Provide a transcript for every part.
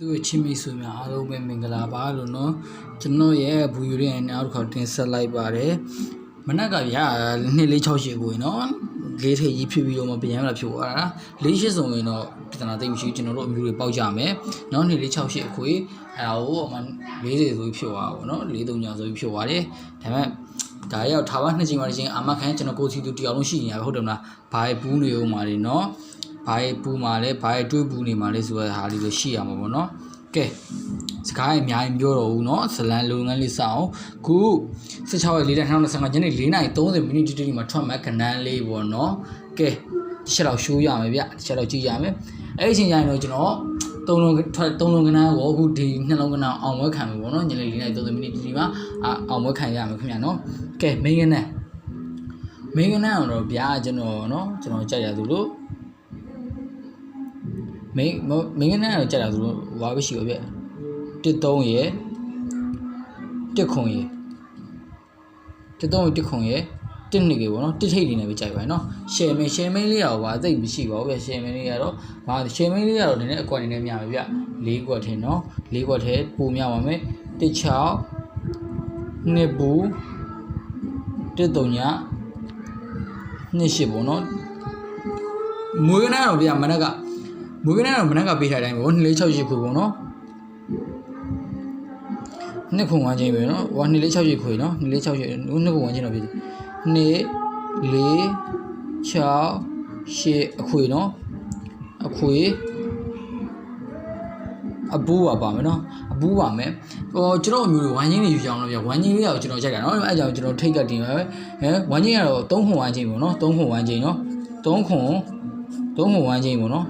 သူ့ချင်းမိဆိုများအားလုံးပဲမင်္ဂလာပါလို့နော်ကျွန်တော်ရဲ့ဘူယူရဲ့နောက်တစ်ခါတင်ဆက်လိုက်ပါတယ်မနက်ကဗျာ2468ကိုနော်လေးထိပ်ကြီးဖြစ်ပြီးတော့မပြန်လာဖြစ်သွားတာ48ဆိုရင်တော့ပြဿနာသိမရှိကျွန်တော်တို့အမျိုးတွေပေါက်ကြမယ်နော်2468အခွေအဲ့ဒါကိုအမှ40ဆိုပြီးဖြစ်သွားပါဘောနော်43ညာဆိုပြီးဖြစ်သွားတယ်ဒါပေမဲ့ဒါရောက်ထားပါနှစ်ချိန်မှတစ်ချိန်အာမခံကျွန်တော်ကိုစီသူတရားလုံးရှိနေရဟုတ်တယ်မလားဘာပူးနေဦးမှာလေနော်ဘာပူးမှာလဲဘာတွေးပူးနေမှာလဲဆိုတဲ့ဟာလေးလိုရှိရမှာပေါ့နော်ကဲစကားအများကြီးပြောတော့ဘူးเนาะဇလန်လုပ်ငန်းလေးစအောင်ခု16ရက်4ရက်2025ညနေ4:30မိနစ်တိတိမှာထွက်မဲ့ကဏ္ဍလေးပေါ့เนาะကဲတစ်ချက်တော့ရှိုးရမယ်ဗျတစ်ချက်တော့ကြည့်ရမယ်အဲ့ဒီအချိန်ကျရင်တော့ကျွန်တော်3လုံးကဏ္ဍကိုအခုဒီ2လုံးကဏ္ဍအောင်ဝဲခံပြီပေါ့เนาะညနေ4:30မိနစ်တိတိမှာအောင်ဝဲခံရမယ်ခင်ဗျာเนาะကဲမိန်းကဏ္ဍတော့ဗျာကျွန်တော်เนาะကျွန်တော်ကြိုက်ရသူလို့မင်းကနဲ့တော့ကြာတာဆိုတော့ဝါပဲရှိရောဗျ13ရယ်1ခွန်ရယ်13ရယ်1ခွန်ရယ်1နှစ်ကေပေါ့နော်1ထိပ်နေနေပဲကြိုက်ပါနော်ရှယ်မင်းလေးရောဘာသိမရှိပါဘူးဗျရှယ်မင်းလေးကတော့ဘာရှယ်မင်းလေးကတော့နည်းနည်းအကွက်နေနေများပဲဗျ4ကွက်ထင်းနော်4ကွက်ထဲပူများပါမယ်16နှစ်ပူ13ည28ပေါ့နော်မွေးကနဲ့တော့ဗျမနက်ကမွေးကနေတော့မနက်ကပေးထားတိုင်းပေါ့2468ခွေပေါ့နော်နှစ်ခု1ချင်းပဲနော်ဟို2468ခွေနော်2468နှစ်ခု1ချင်းတော့ပြီ2 4 6 8အခွေနော်အခွေအပူးပါမယ်နော်အပူးပါမယ်ဟိုကျွန်တော်အမျိုး1ချင်းလေးယူကြအောင်လို့ပြ1ချင်းလေးကိုကျွန်တော်ကြိုက်တာနော်အဲကြောင့်ကျွန်တော်ထိတ်ကတင်ပါပဲ1ချင်းကတော့3ခု1ချင်းပေါ့နော်3ခု1ချင်းနော်3ခု1ချင်းပေါ့နော်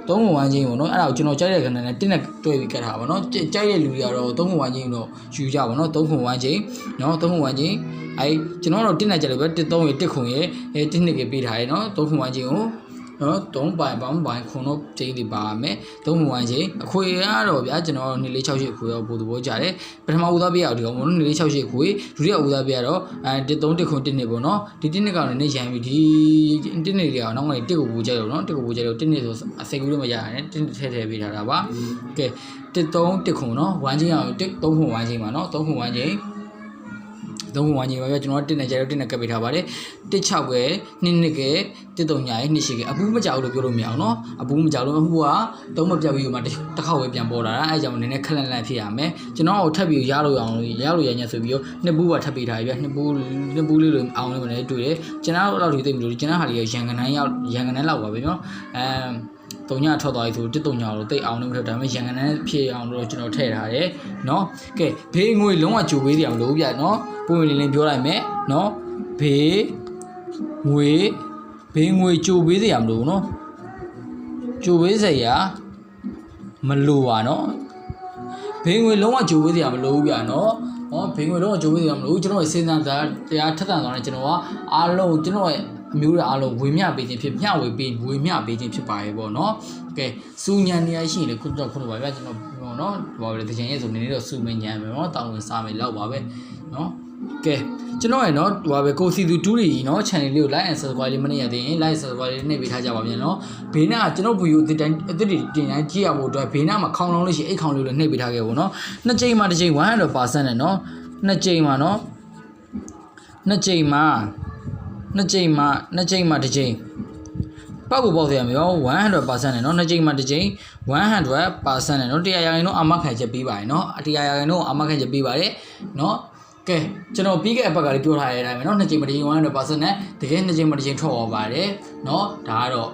3ခု1ချင်းပေါ့နော်အဲ့ဒါကိုကျွန်တော်ကြိုက်တဲ့ခဏနဲ့တင်းနဲ့တွဲပြီးကတ်ထားပါနော်ကြိုက်တဲ့လူတွေကတော့3ခု1ချင်းတော့ယူကြပါနော်3ခု1ချင်းနော်3ခု1ချင်းအဲ့ကျွန်တော်တော့တင်းနဲ့ကြိုက်လို့ပဲ3ရ1ခုရ1နှစ်ကပေးထားရနော်3ခု1ချင်းကိုနော်3ပိုင်ခွန်တော့ချင်းတွေပါမယ်3ခု1ချင်းအခွေကတော့ဗျာကျွန်တော်2468ခွေတော့ပို့သဘောကြတယ်ပထမဦးသားပေးရအောင်ဒီကောင်ပေါ့နော်2468ခွေဒုတိယဦးသားပေးရတော့13ခွန်1နှစ်ပေါ့နော်ဒီ1နှစ်ကောင်လည်းနေရမ်းပြီဒီ1နှစ်တွေကတော့နောက်မှ1ကိုပို့ကြရတော့နော်1ကိုပို့ကြရတော့1နှစ်ဆိုအစိတ်ကူးလို့မရရတယ်1ထည့်ပေးထားတာပါကဲ13ခွန်နော်1ချင်းအောင်3ခွန်1ချင်းပါနော်3ခွန်1ချင်း3ခု1ချင်းပါပဲကျွန်တော်1နဲ့ကြိုက်တော့1နဲ့ကပ်ပေးထားပါတယ်16ပဲ2နှစ်က13ညာရဲ့2ရှိကအပူးမကြောက်လို့ပြောလို့မရအောင်နော်အပူးမကြောက်လို့အခုကတုံးမပြောက်ပြီးမှတစ်ခေါက်ပဲပြန်ပေါ်လာတာအဲကြောင့်နည်းနည်းခက်လန့်ဖြစ်ရမယ်ကျွန်တော်ကိုထပ်ပြီးရလို့ရညဆိုပြီးတော့နှစ်ပူးပါထပ်ပေးထားပြီဗျနှစ်ပူးလေးလိုအောင်လို့မလဲတွေ့တယ်ကျွန်တော်တော့ဒီသိမလို့ကျွန်တော်ဟာလေးရန်ကန်တန်းလောက်ပါပဲနော်3ညထွက်သွားပြီဆို13ညတော့တိတ်အောင်လို့မထွက်ဒါပေမဲ့ရန်ကန်တန်းဖြည့်အောင်လို့ကျွန်တော်ထည့်ထားတယ်နော်ကဲဘေးငွေလုံးဝကြိုပေးတယ်အောင်လို့ဗျနော်ပုံဝင်လင်းပြောလိုက်မယ်နော်ဘေးငွေကြိုပေးစရာမလိုနော်ကြိုပေးစရာမလိုပါနော်ဘေးငွေလုံးဝကြိုပေးစရာမလိုဘူးဗျနော်ဘေးငွေလုံးဝကြိုပေးစရာမလိုဘူးကျွန်တော်ရဲ့စဉ်းစားတရားထက်သန်သွားတယ်ကျွန်တော်ကအားလုံးကျွန်တော်ရဲ့အမျိုးတွေအားလုံးဝေမျှပေးခြင်းဖြစ်မျှဝေပေးခြင်းဖြစ်ပါရဲ့ပေါ့နော်ကဲစူညံနေရရှိရင်ခုတော့ပါဗျာကျွန်တော်နော်ဟိုပါလေတချင်ရဲ့ဆိုနေနေတော့စူမညံမယ်နော်တောင်းဝင်စားမယ်လောက်ပါပဲနော်ကဲကျွန်တော်ရဲ့နော်ဟိုပါပဲကိုစီသူ2တွေကြီးနော် channel လေးကို like and subscribe လေးမနေရသေးရင် like subscribe လေးနှိပ်ပေးထားကြပါဗျာနော်ဘေးနားကျွန်တော်ဗီဒီယိုအသစ်တင်တိုင်းကြည့်ရဖို့အတွက်ဘေးနားမှာခေါင်းလောင်းလေးရှိအိတ်ခေါင်းလေးကိုနှိပ်ပေးထားခဲ့ပေါ့နော်နှစ်ချိန်မှတစ်ချိန် 100% နဲ့နော်နှစ်ချိန်မှနော်နှစ်ချိန်မှတစ်ချိန်ပောက်ကိုပေါက်ရမယ်ရော 100% နဲ့နော်နှစ်ချိန်မှတစ်ချိန် 100% နဲ့နော်100%တော့အမခံချက်ပေးပါရနော်100%တော့အမခံချက်ပေးပါတယ်နော်ကဲကျွန်တော်ပြီးခဲ့တဲ့အပတ်ကလေးပြောထားရတဲ့အတိုင်းပဲเนาะနှစ်ချိန်မှတစ်ချိန် 100% နဲ့တကယ်နှစ်ချိန်မှတစ်ချိန်ထွက်သွားပါတယ်เนาะဒါကတော့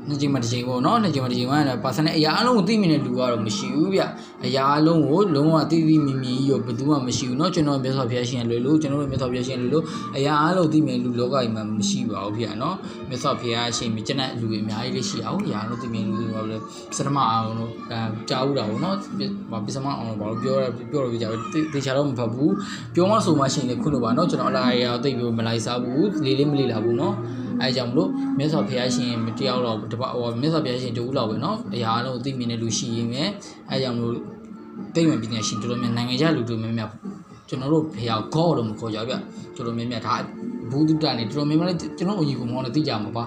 နှစ်ချိန်မှတစ်ချိန်ပေါ့เนาะနှစ်ချိန်မှတစ်ချိန် 100% နဲ့အရာအလုံးကိုသိမြင်တဲ့လူကတော့မရှိဘူးဗျအရာအလုံးကိုလုံးဝသိမြင်ရောဘယ်သူမှမရှိဘူးเนาะကျွန်တော်မြတ်စွာဘုရားရှင်လွယ်လို့ကျွန်တော်တို့မြတ်စွာဘုရားရှင်လွယ်လို့အရာအလုံးသိမြင်လူလောကကြီးမှာမရှိပါဘူးဗျเนาะမြတ်စွာဘုရားရှင်မြတ်တဲ့လူတွေအများကြီးလေးရှိအောင်အရာအလုံးသိမြင်လူတွေဘာလို့လဲပစ္စမအောင်လို့ကြားဦးတာပေါ့เนาะပစ္စမအောင်လို့ဘာလို့ပြောလို့ကြတေချာတော့မဖတ်ဘူးပြောမှဆိုမှရှင်လေခုလိုပါเนาะကျွန်တော်အလားအရာသိပြီးမလိုက်စားဘူးလေးမလေးလာဘူးเนาะအဲကြောင့်မလို့မြတ်စွာဘုရားရှင်တယောက်တော့မြတ်စွာဘုရားရှင်တူဦးလောက်ပဲเนาะအရာအလုံးသိမြင်တဲ့လူရှိရင်ပဲအဲကြောင့်မလို့သိမြင်ပညာရှင်တို့များနိုင်ငံခြားလူတို့များကျွန်တော်တို့ဘုရားခေါ်လို့မခေါ်ကြဗျကျွန်တော်များဒါဘူးတုတ္တနေတော်များများကျွန်တော်အညီကိုမောင်းနေသိကြမှာပါ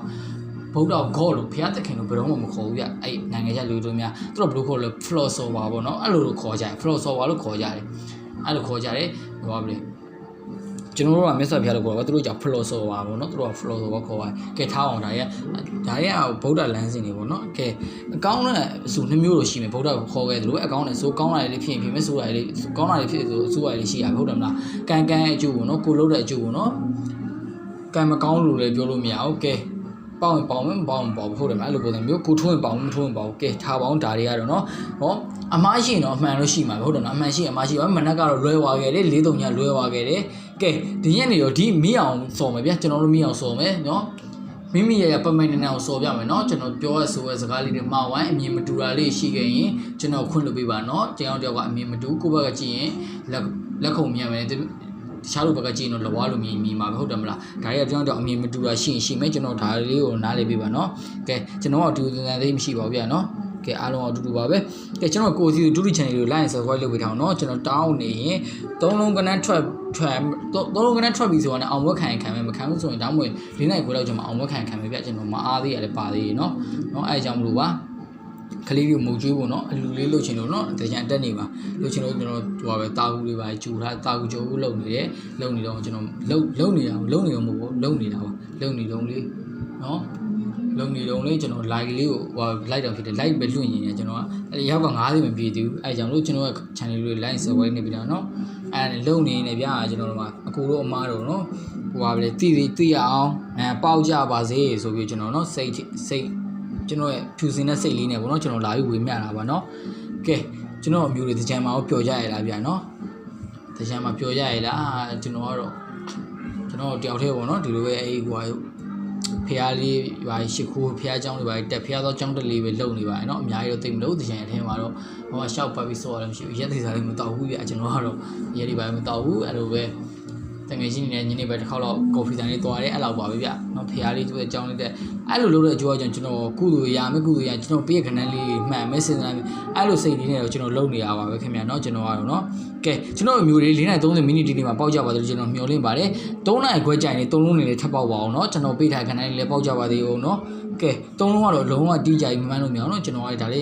ဗုဒ္ဓဂေါလို့ဖျားသခင်လို့ဘယ်တော့မှမခေါ်ဘူးဗျအဲ့နိုင်ငံခြားလူတို့များသူတို့ဘယ်လိုခေါ်လဲ philosopher ပေါ့နော်အဲ့လိုလိုခေါ်ကြတယ် philosopher လို့ခေါ်ကြတယ်အဲ့လိုခေါ်ကြတယ်ဟောပါလေကျွန်တော်တို့ကမြတ်စွာဘုရားလို့ခေါ်တော့သူတို့ကြောင့် philosopher ပေါ့နော်သူတို့က philosopher ခေါ်ပါတယ်ကဲထားအောင်ဒါရဲ့ဗုဒ္ဓလမ်းစဉ်တွေပေါ့နော်ကဲအကောင်းတဲ့အစု2မျိုးလို့ရှိမယ်ဗုဒ္ဓကိုခေါ်ခဲ့တယ်လို့အကောင်းတဲ့ဆိုကောင်းတာလေးဖြစ်ဖြစ်မဲ့ဆိုတာလေးကောင်းတာလေးဖြစ်ဆိုအဆိုရလေးရှိရဟုတ်တယ်မလားကံအကျိုးပေါ့နော်ကိုလုပ်တဲ့အကျိုးပေါ့နော်ကံမကောင်းလို့လည်းပြောလို့မရဘူးကဲပေါင်းမယ်မပေါင်းဘူးဟုတ်တယ်မလားအဲ့လိုပုံစံမျိုးကိုထိုးရင်ပေါင်းမထိုးရင်ပေါင်းကဲထားပေါင်းဒါတွေကတော့နော်ဟောအမားရှိရင်တော့အမှန်လို့ရှိမှာဟုတ်တယ်နော်အမှန်ရှိပါမနက်ကတော့လွဲသွားခဲ့တယ်4-3ညလွဲသွားခဲ့တယ်ကဲဒီညနေတော့ဒီမိအောင်စော်မယ်ဗျာကျွန်တော်တို့မိအောင်စော်မယ်နော်မိမိရပမိတ်နေအောင်စော်ပြမယ်နော်ကျွန်တော်ပြောရဆိုရစကားလေးတွေမှာဝိုင်းအမြင်မတူတာလေးရှိခဲ့ရင်ကျွန်တော်ခွင့်လုပ်ပေးပါနော်တယောက်ကအမြင်မတူကိုယ့်ဘက်ကကြည့်ရင်လက်ခုံမြင်မယ်တခြားလူဘက်ကကြည့်ရင်တော့လဝါလို့မြင်မှာပဲဟုတ်တယ်မလားဒါတွေကကျွန်တော်အမြင်မတူတာရှိမယ်ကျွန်တော်ဒါလေးကိုနားလေးပေးပါနော်ကဲကျွန်တော်အတူတူသေးမရှိပါဘူးဗျာနော်ကဲအားလုံးအတူတူပါပဲကဲကျွန်တော်ကိုစီဒုတိ channel ကို like and subscribe လုပ်ပေးထားအောင်เนาะကျွန်တော်တောင်းနေရင်3လုံးကနန်းထွက်ပြီဆိုတော့အောင်ဝက်ခံမယ်မခံဘူးဆိုရင်ဒါမှမဟုတ်၄နိုင်ခွဲလောက်ကျွန်တော်အောင်ဝက်ခံမယ်ဗျကျွန်တော်မအားသေးရတယ်ပါသေးရေเนาะအဲအကြောင်းမလို့ပါကလေးတွေမုတ်ကျွေးဖို့เนาะအလူလေးလှုပ်ချင်လို့เนาะတကြံတက်နေပါလှုပ်ချင်လို့ကျွန်တော်ဟိုပါပဲတာကူလေးပါဂျူထားတာကူဂျိုးလှုပ်နေတယ်လှုပ်နေတော့ကျွန်တော်လှုပ်နေတာမဟုတ်ဘူးလှုပ်နေတာပါလှုပ်နေတော့လေเนาะလုံနေတုံးလေးကျွန်တော် like လေးကိုဟို like တော့ဖြစ်တယ် like ပဲလွှင့်နေတယ်ကျွန်တော်ကအဲ့ရောက်က90မပြည့်သေးဘူးအဲ့ကြောင့်လို့ကျွန်တော်က channel လေး like subscribe နေပြီတော့เนาะအဲ့လုံနေနေဗျာကျွန်တော်တို့မှာအကူတို့အမားတို့เนาะဟိုပါပဲသိရအောင်ပေါက်ကြပါစေဆိုပြီးကျွန်တော်เนาะစိတ်ကျွန်တော်ရဲ့ဖြူစင်တဲ့စိတ်လေးနဲ့ပေါ့เนาะကျွန်တော်လာပြီးဝေမျှတာပါเนาะကဲကျွန်တော်အမျိုးတွေတကြံမှာပျော်ကြရလားဗျာเนาะတကြံမှာပျော်ကြရလားကျွန်တော်ကတော့ကျွန်တော်တယောက်တည်းပေါ့เนาะဒီလိုပဲအဲ့ဟိုဖျားလေးပါရှစ်ခိုးဖျားเจ้าတွေပါတက်ဖျားသောเจ้าတက်လေးပဲလုံနေပါတယ်เนาะအများကြီးတော့သိမလို့ဒီချိန်အထင်းမှာတော့ဟိုရှောက်ပတ်ပြီးစောရတယ်မရှိဘူးရက်သေးစားလေးမတောက်ဘူးပြကျွန်တော်ကတော့ရက်ဒီပါမတောက်ဘူးအဲ့လိုပဲတငယ်ချင်းနေညနေပဲတစ်ခေါက်တော့ကော်ဖီဆိုင်လေးသွားတယ်အဲ့လောက်ပါပဲဗျเนาะဖျားလေးသူ့ရဲ့เจ้าလေးတက်အဲ့လိုလုပ်တဲ့အကျိုးအကြောင်းကျွန်တော်ကုသိုလ်ရမယ်ကျွန်တော်ပေးရခဏလေးမှန်မယ်စဉ်းစားမယ်အဲ့လိုစိတ်လေးနဲ့တော့ကျွန်တော်လုံနေရပါပဲခင်ဗျာเนาะကျွန်တော်ကတော့เนาะကဲကျွန်တော်အမျိုးလေး4:30မိနစ်ဒီနေ့မှာပေါက်ကြပါသေးတယ်ကျွန်တော်မျှော်လင့်ပါတယ်3နာရီခွဲကြာရင်3လုံးနေလေးထပ်ပေါက်ပါအောင်เนาะကျွန်တော်ပေးထားခဏလေးလည်းပေါက်ကြပါသေးဦးเนาะကဲ3လုံးကတော့လုံးဝတီးကြိုင်မှန်းလို့မရအောင်เนาะကျွန်တော်ကဒါလေး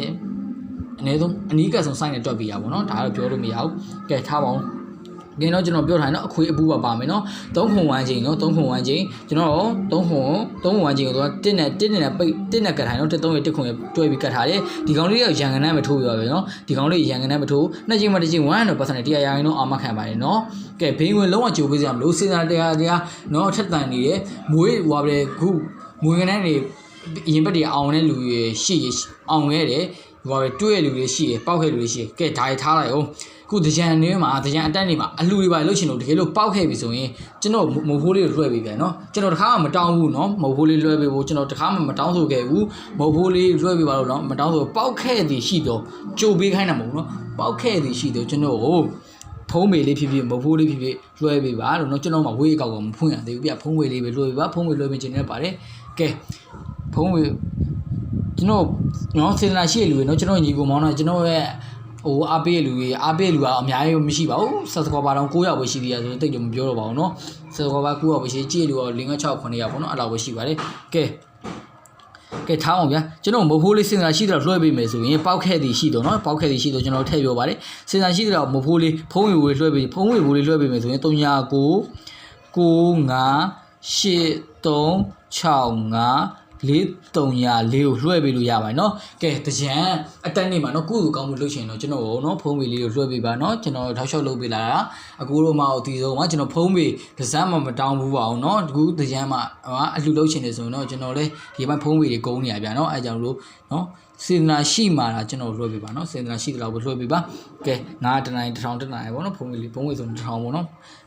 အနည်းဆုံးအနီးကပ်ဆုံး site နဲ့တွက်ပြရပါတော့เนาะဒါကတော့ပြောလို့မရဘူးကဲထားပါအောင်ဒီတော့ကျွန်တော်ပြောထားတယ်เนาะအခွေအပူပါမယ်เนาะ3ခွန်1ချိန်เนาะ3ခွန်1ချိန်ကျွန်တော်3ခွန်1ချိန်ကိုတော့1နဲ့ပိတ်1နဲ့ကတ်ထားเนาะ3ရဲ့1ခွန်တွဲပြီးကတ်ထားတယ်ဒီကောင်လေးကရန်ကန်နဲ့မထိုးပြပါပဲเนาะဒီကောင်လေးရန်ကန်နဲ့မထိုး2ချိန်မှ1ချိန်100% တရားရိုင်းတော့အာမခံပါတယ်เนาะကဲဘိန်းဝင်လုံးဝကြိုပေးစရာမလိုစေနာတရားเนาะထက်တန်နေတယ်မွေးဟွာပဲခုမွေးကနေနေရင်ဘက်တွေအောင်တဲ့လူတွေရှိအောင်ခဲ့တယ်ဟွာပဲတွေ့ရလူတွေရှိတယ်ပောက်ခဲ့လူတွေရှိတယ်ကဲဒါထားလိုက်အောင်ခုတကြံနေမှာတကြံအတက်နေမှာအလှူတွေပါလှုပ်ချင်လို့တကယ်လို့ပေါက်ခဲ့ပြီဆိုရင်ကျွန်တော်မုတ်ဖိုးလေးကိုလွှဲပေးပြန်เนาะကျွန်တော်တခါမှမတောင်းဘူးเนาะမုတ်ဖိုးလေးလွှဲပေးဖို့ကျွန်တော်တခါမှမတောင်းဆိုခဲ့ဘူးမုတ်ဖိုးလေးလွှဲပေးပါလို့เนาะမတောင်းဆိုပေါက်ခဲ့သည်ရှိတော့ကြိုပေးခိုင်းတာမဟုတ်ဘူးเนาะပေါက်ခဲ့သည်ရှိတော့ကျွန်တော်ဖုံးမေလေးဖြစ်မုတ်ဖိုးလေးဖြစ်လွှဲပေးပါလို့เนาะကျွန်တော်မှဝေးအကောက်ကမဖွင့်ရသေးဘူးပြဖုံးဝေလေးပဲလွှဲပေးပါဖုံးဝေလွှဲပေးခြင်းနဲ့ပါတယ်ကဲဖုံးဝေကျွန်တော်เนาะစေတနာရှိတဲ့လူတွေเนาะကျွန်တော်ညီကိုမောင်းတော့ကျွန်တော်ရဲ့ဟိုအားပေးလူကအများကြီးမရှိပါဘူးဆက်စကောပါတော့9ယောက်ပဲရှိသေးတယ်ဆိုတော့တိတ်တော့မပြောတော့ပါဘူးเนาะဆက်စကောပါ9ယောက်ပဲရှိကြည့်လူက5 6 9ယောက်ပေါ့เนาะအဲ့လောက်ပဲရှိပါတယ်ကဲထားအောင်ဗျာကျွန်တော်မဖိုးလေးစဉ်းစားရှိတော့လွှဲပေးမယ်ဆိုရင်ပေါက်ခဲ့သည်ရှိတော့เนาะပေါက်ခဲ့သည်ရှိတော့ကျွန်တော်ထည့်ပြောပါတယ်စဉ်းစားရှိတော့မဖိုးလေးဖုံးဝေဝေလွှဲပေးဖုံးဝေဝေလေးလွှဲပေးမယ်ဆိုရင်39 9 8 3 6 5 4 3 4ကိုလွှဲပေးလို့ရပါတယ်เนาะကဲတကြံအတက်နေမှာเนาะကုသိုလ်ကောင်းမှုလုပ်ရှင်တော့ကျွန်တော်เนาะဖုံးပေလေးကိုလွှဲပေးပါเนาะကျွန်တော်ထောက်လျှောက်လုပ်ပေးလာတာအကူတို့မှအတီဆုံးမှာကျွန်တော်ဖုံးပေတစ်စမ်းမှမတောင်းဘူးပါအောင်เนาะဒီကူတကြံမှာအလှလုပ်ရှင်နေဆိုရင်တော့ကျွန်တော်လည်းဒီမှာဖုံးပေတွေကုန်းနေရဗျာเนาะအဲကြောင့်လို့เนาะစေတနာရှိမှာလားကျွန်တော်လွှဲပေးပါเนาะစေတနာရှိတယ်လို့ပဲလွှဲပေးပါကဲငါတနိုင်1000တနိုင်ပေါ့เนาะဖုံးဝေဆို1000ပေါ့เนาะ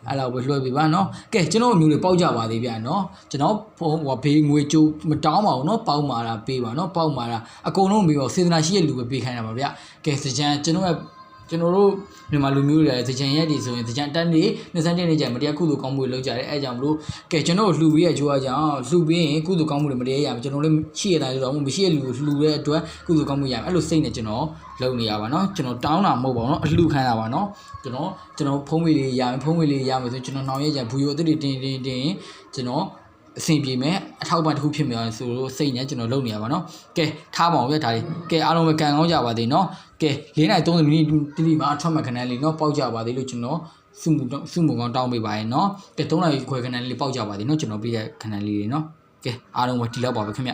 အဲ့လောက်ပဲလွှဲပေးပါเนาะကဲကျွန်တော်အမျိုးတွေပေါက်ကြပါသေးဗျာเนาะကျွန်တော်ဟိုဘေးငွေကြိုးမတောင်းပါဘူးเนาะပေါက်မာတာပေးပါเนาะပေါက်မာတာအကုန်လုံးပြီးတော့စေတနာရှိတဲ့လူပဲပေးခိုင်းတာပါဗျာကဲစကြံကျွန်တော်တို့မြန်မာလူမျိုးတွေလည်းစကြံရက်ဒီဆိုရင်စကြံတက်နေ21နေ့ကျမတရားကုသိုလ်ကောင်းမှုတွေလုပ်ကြတယ်အဲကြောင့်မလို့ကဲကျွန်တော်လှူပြီးရကြိုးအားကြောင့်လှူပြီးရင်ကုသိုလ်ကောင်းမှုတွေမတရားရမယ်ကျွန်တော်လည်းရှိရတာဆိုတော့မရှိရလူလှူတဲ့အတွက်ကုသိုလ်ကောင်းမှုရမယ်အဲ့လိုစိတ်နဲ့ကျွန်တော်လုပ်နေရပါเนาะကျွန်တော်တောင်းတာမဟုတ်ပါဘူးเนาะအလှူခံတာပါเนาะကျွန်တော်ဖုံးဝေးလေးရမယ်ဖုံးဝေးလေးရမယ်ဆိုကျွန်တော်နှောင်ရဲကြဘူးရိုအသစ်တွေတင်းကျွန်တော် အဆင်ပြေမယ်အထောက်ပံ့တစ်ခုဖြစ်မယ်ဆိုလို့စိတ်နဲ့ကျွန်တော်လုပ်နေရပါနော်ကဲထားပါအောင်ဗျဒါလေးကဲအားလုံးပဲကန်ကောင်းကြပါသေးနော်ကဲ4:30မိနစ်တိတိမှာအထွက်မဲ့ခဏလေးနော်ပေါက်ကြပါသေးလို့ကျွန်တော်စုမှုကောင်းတောင်းပေးပါရဲ့နော်ကဲ3:00ခွဲခဏလေးပေါက်ကြပါသေးနော်ကျွန်တော်ပြတဲ့ခဏလေးတွေနော်ကဲအားလုံးပဲဒီလောက်ပါပဲခင်ဗျ